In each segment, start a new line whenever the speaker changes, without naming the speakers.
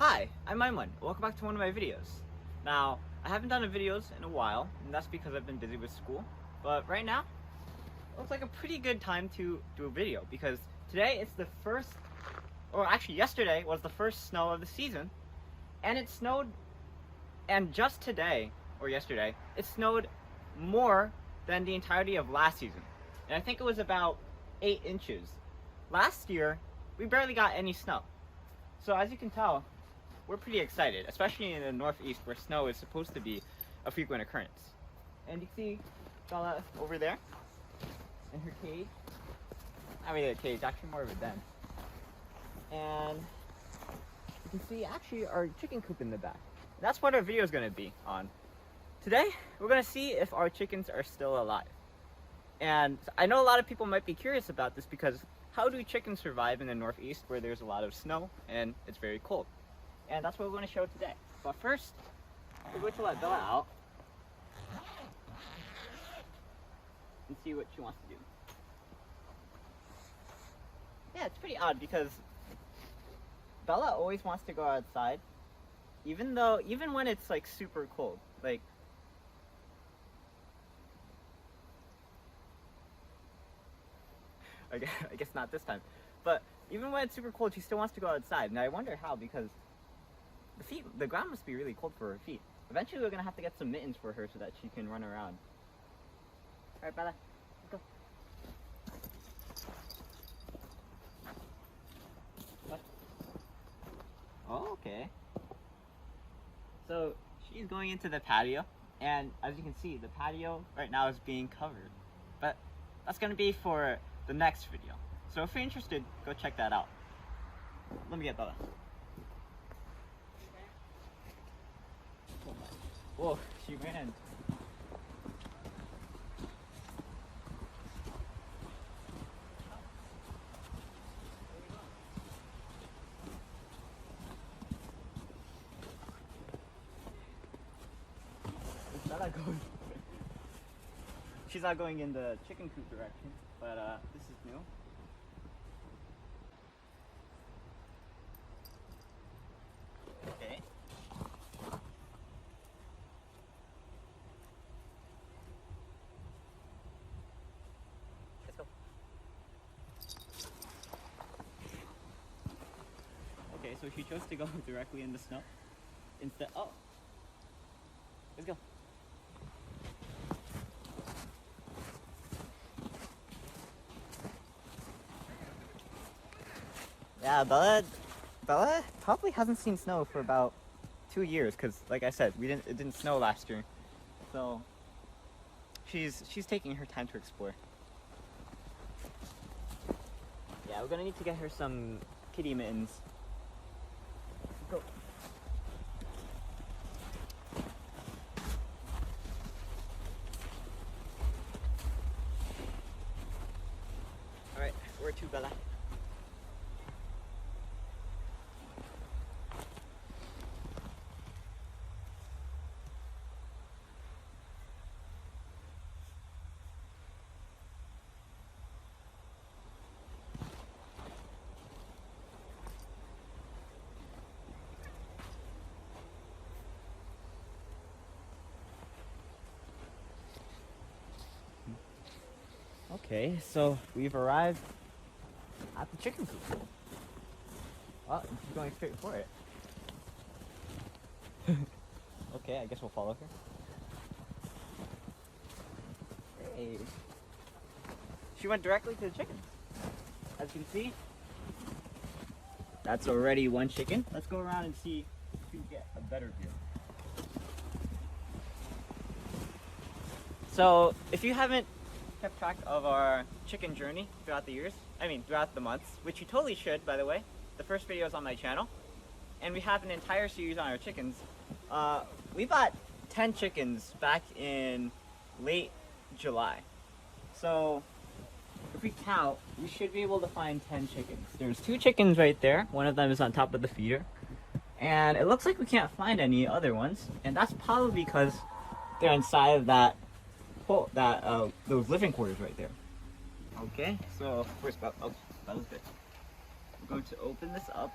Hi, I'm Aiman. Welcome back to one of my videos. Now, I haven't done videos in a while, and that's because I've been busy with school. But right now, it looks like a pretty good time to do a video because today it's the first, or actually yesterday was the first snow of the season, and it snowed, and just today, or yesterday, it snowed more than the entirety of last season. And I think it was about 8 inches. Last year, we barely got any snow. So as you can tell, we're pretty excited, especially in the Northeast where snow is supposed to be a frequent occurrence. And you can see Bella over there in her cage. Not really a cage, actually more of a den. And you can see actually our chicken coop in the back. That's what our video is going to be on. Today, we're going to see if our chickens are still alive. And I know a lot of people might be curious about this because how do chickens survive in the Northeast where there's a lot of snow and it's very cold? And that's what we're going to show today. But first, we're going to let Bella out and see what she wants to do. Yeah, it's pretty odd because Bella always wants to go outside, even when it's like super cold. Like, I guess not this time, but even when it's super cold, she still wants to go outside. And I wonder how, because the ground must be really cold for her feet. Eventually, we're gonna have to get some mittens for her so that she can run around. All right, Bella, let's go. What? Oh, okay. So she's going into the patio, and as you can see, the patio right now is being covered. But that's gonna be for the next video. So if you're interested, go check that out. Let me get Bella. Whoa, she ran. Where's Bella going? She's not going in the chicken coop direction, but this is new. Okay. Let's go. Okay, so she chose to go directly in the snow instead. Oh, let's go. Yeah, Bella probably hasn't seen snow for about 2 years because, like I said, it didn't snow last year, so she's taking her time to explore. Yeah, we're gonna need to get her some kitty mittens. Go. All right, where to, Bella? Okay, so we've arrived at the chicken coop. Oh, she's going straight for it. Okay, I guess we'll follow her. Hey. She went directly to the chickens. As you can see, that's already one chicken. Let's go around and see if we can get a better view. So, if you haven't kept track of our chicken journey throughout the months, which you totally should, by the way. The first video is on my channel, and we have an entire series on our chickens. We bought 10 chickens back in late July. So if we count, we should be able to find 10 chickens. There's 2 chickens right there. One of them is on top of the feeder. And it looks like we can't find any other ones, and that's probably because they're inside of that those living quarters right there. Okay, so where's Bella? Oh, Bella's good. We're going to open this up.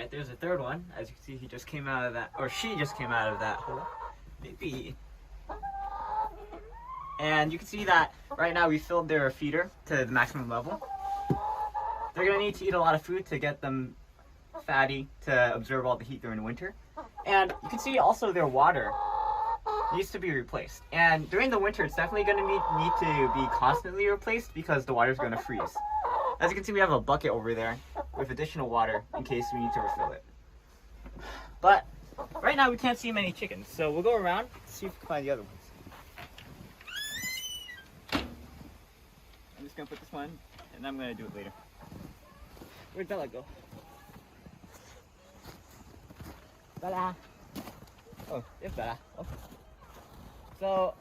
Alright, there's a third one. As you can see, he just came out of that, or she just came out of that hole. Maybe. And you can see that right now we filled their feeder to the maximum level. They're gonna need to eat a lot of food to get them fatty to absorb all the heat during the winter. And you can see also their water needs to be replaced. And during the winter, it's definitely gonna need to be constantly replaced because the water's gonna freeze. As you can see, we have a bucket over there with additional water in case we need to refill it. But right now we can't see many chickens, so we'll go around and see if we can find the other ones. I'm just gonna put this one, and I'm gonna do it later. Where'd Bella go? Bella! Oh, there's Bella. Oh. So,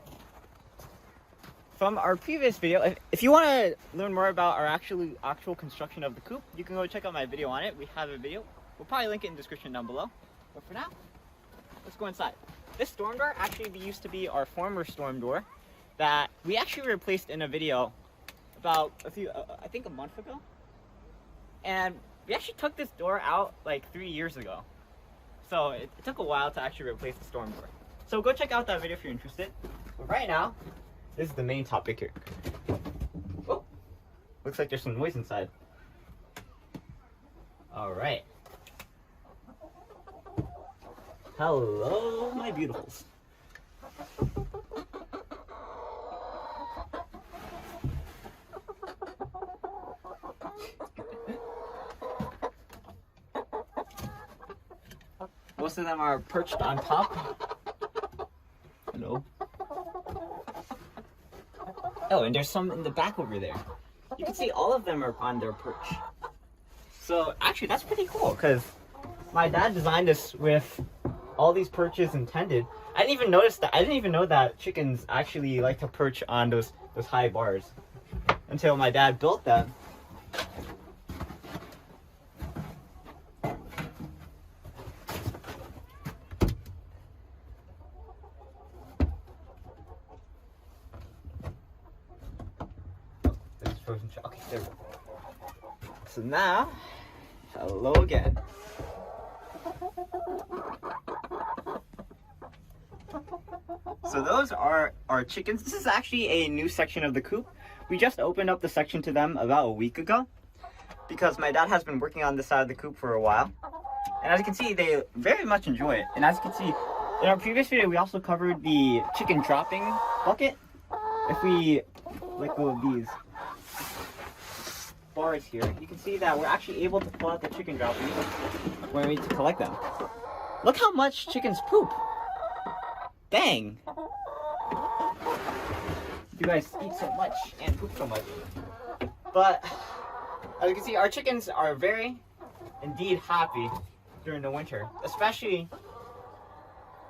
from our previous video, if you want to learn more about our actual construction of the coop, you can go check out my video on it. We have a video. We'll probably link it in the description down below. But for now, let's go inside. This storm door actually used to be our former storm door that we actually replaced in a video about I think a month ago. And we actually took this door out like 3 years ago. So it took a while to actually replace the storm door. So go check out that video if you're interested. But right now, this is the main topic here. Oh, looks like there's some noise inside. All right. Hello, my beautifuls. Most of them are perched on top. Hello. Oh, and there's some in the back over there. You can see all of them are on their perch. So actually that's pretty cool because my dad designed this with all these perches intended. I didn't even know that chickens actually like to perch on those high bars until my dad built them. Okay, there we go. So now, hello again. So those are our chickens. This is actually a new section of the coop. We just opened up the section to them about a week ago because my dad has been working on this side of the coop for a while. And as you can see, they very much enjoy it. And as you can see, in our previous video, we also covered the chicken dropping bucket. If we let go of these bars here, you can see that we're actually able to pull out the chicken droppings when we need to collect them. Look how much chickens poop! Dang! You guys eat so much and poop so much. But as you can see, our chickens are very, indeed happy during the winter, especially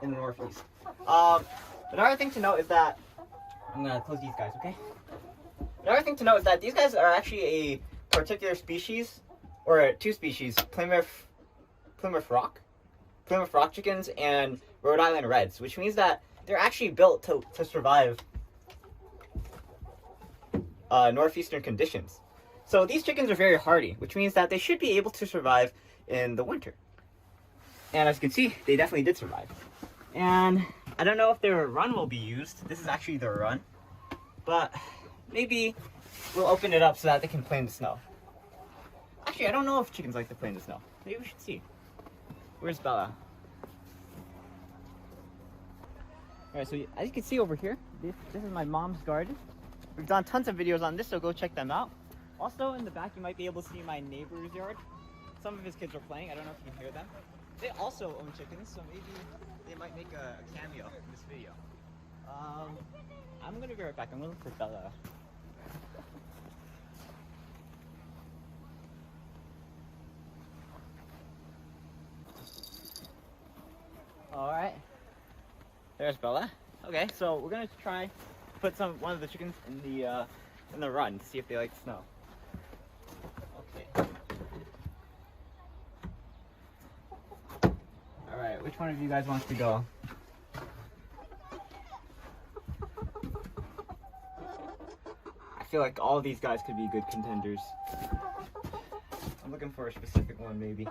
in the Northeast. Another thing to note is that I'm gonna close these guys, okay? Another thing to note is that these guys are actually a particular species, or two species, Plymouth Rock chickens and Rhode Island Reds, which means that they're actually built to survive northeastern conditions. So these chickens are very hardy, which means that they should be able to survive in the winter. And as you can see, they definitely did survive. And I don't know if their run will be used. This is actually their run. But maybe we'll open it up so that they can play in the snow. Actually, I don't know if chickens like to play in the snow. Maybe we should see. Where's Bella? Alright, so as you can see over here, this is my mom's garden. We've done tons of videos on this, so go check them out. Also, in the back, you might be able to see my neighbor's yard. Some of his kids are playing. I don't know if you can hear them. They also own chickens, so maybe they might make a cameo in this video. I'm gonna be right back. I'm gonna look for Bella. Alright. There's Bella. Okay, so we're gonna try to put one of the chickens in the run to see if they like snow. Okay. Alright, which one of you guys wants to go? I feel like all of these guys could be good contenders. I'm looking for a specific one, maybe.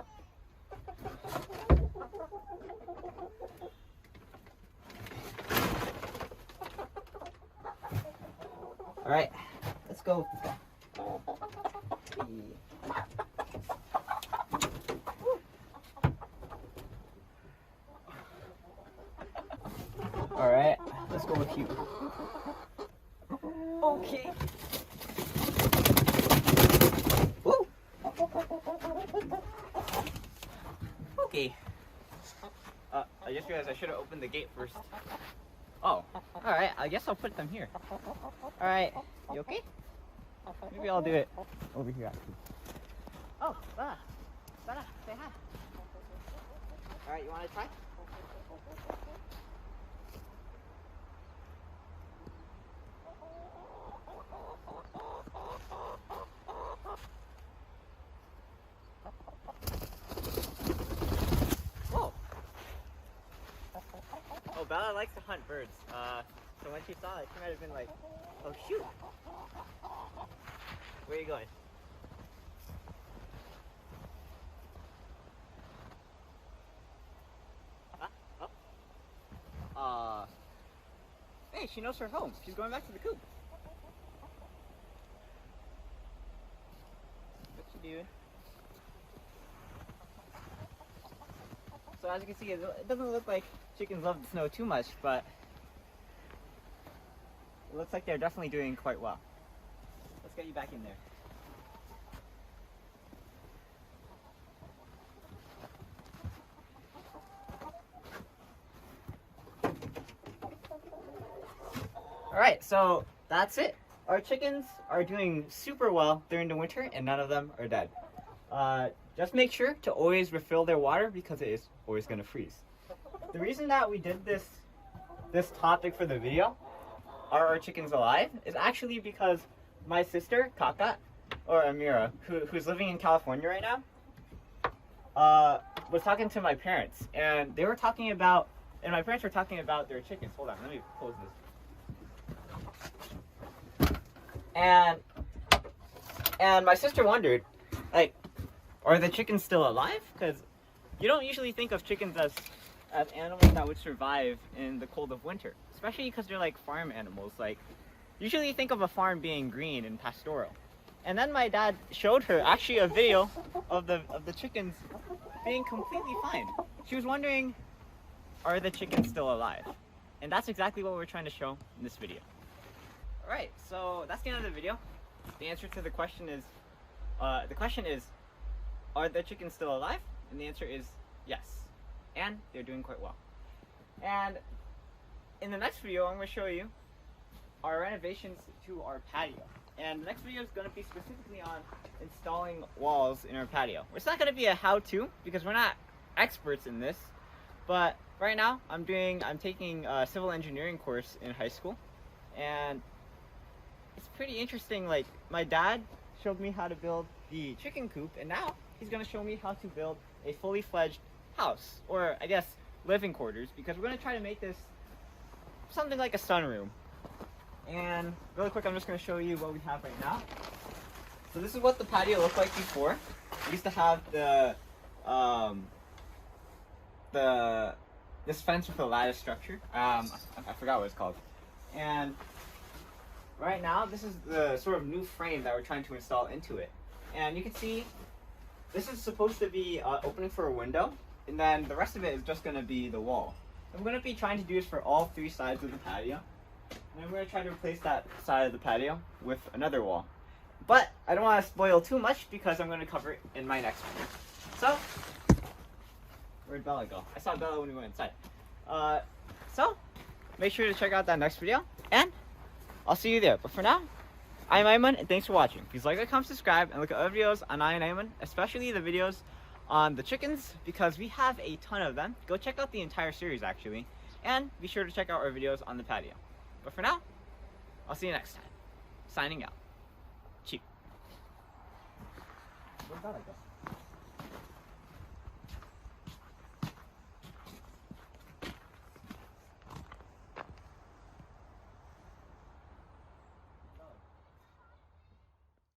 Alright, let's go. Alright, let's go with you. Okay. Woo. Okay. I just realized I should have opened the gate first. Oh, alright, I guess I'll put them here. Alright, you okay? Maybe I'll do it over here actually. Oh, Bella, say hi. Alright, you want to try? Whoa! Oh, Bella likes to hunt birds. So when she saw it, she might have been like, oh shoot! Where are you going? Huh? Oh. Hey, she knows her home. She's going back to the coop. What you doing? So as you can see, it doesn't look like chickens love the snow too much, but it looks like they're definitely doing quite well. Let's get you back in there. Alright, so that's it. Our chickens are doing super well during the winter and none of them are dead. Just make sure to always refill their water because it is always going to freeze. The reason that we did this topic for the video, are our chickens alive, is actually because my sister, Kakak, or Amira, who's living in California right now, was talking to my parents, and they were talking about, and my parents were talking about their chickens. Hold on, let me close this. And my sister wondered, like, are the chickens still alive? Because you don't usually think of chickens as animals that would survive in the cold of winter, especially because they're like farm animals. Like, usually you think of a farm being green and pastoral. And then my dad showed her actually a video of the chickens being completely fine. She was wondering, are the chickens still alive? And that's exactly what we're trying to show in this video. Alright, so that's the end of the video. The answer to the question is, are the chickens still alive? And the answer is yes. And they're doing quite well. And in the next video, I'm going to show you our renovations to our patio. And the next video is going to be specifically on installing walls in our patio. It's not going to be a how-to because we're not experts in this. But right now, I'm taking a civil engineering course in high school. And it's pretty interesting. Like, my dad showed me how to build the chicken coop, and now he's going to show me how to build a fully fledged house, or I guess living quarters, because we're going to try to make this something like a sunroom. And really quick, I'm just going to show you what we have right now. So this is what the patio looked like before. We used to have this fence with a lattice structure. I forgot what it's called. And right now, this is the sort of new frame that we're trying to install into it. And you can see this is supposed to be opening for a window, and then the rest of it is just going to be the wall. And we're going to be trying to do this for all three sides of the patio. And then we're going to try to replace that side of the patio with another wall. But I don't want to spoil too much because I'm going to cover it in my next video. So, where'd Bella go? I saw Bella when we went inside. So, make sure to check out that next video, and I'll see you there. But for now, I'm Aiman, and thanks for watching. Please like, comment, subscribe, and look at other videos on EyeOnAiman, especially the videos on the chickens, because we have a ton of them. Go check out the entire series, actually. And be sure to check out our videos on the patio. But for now, I'll see you next time. Signing out. Cheap. Where'd that go?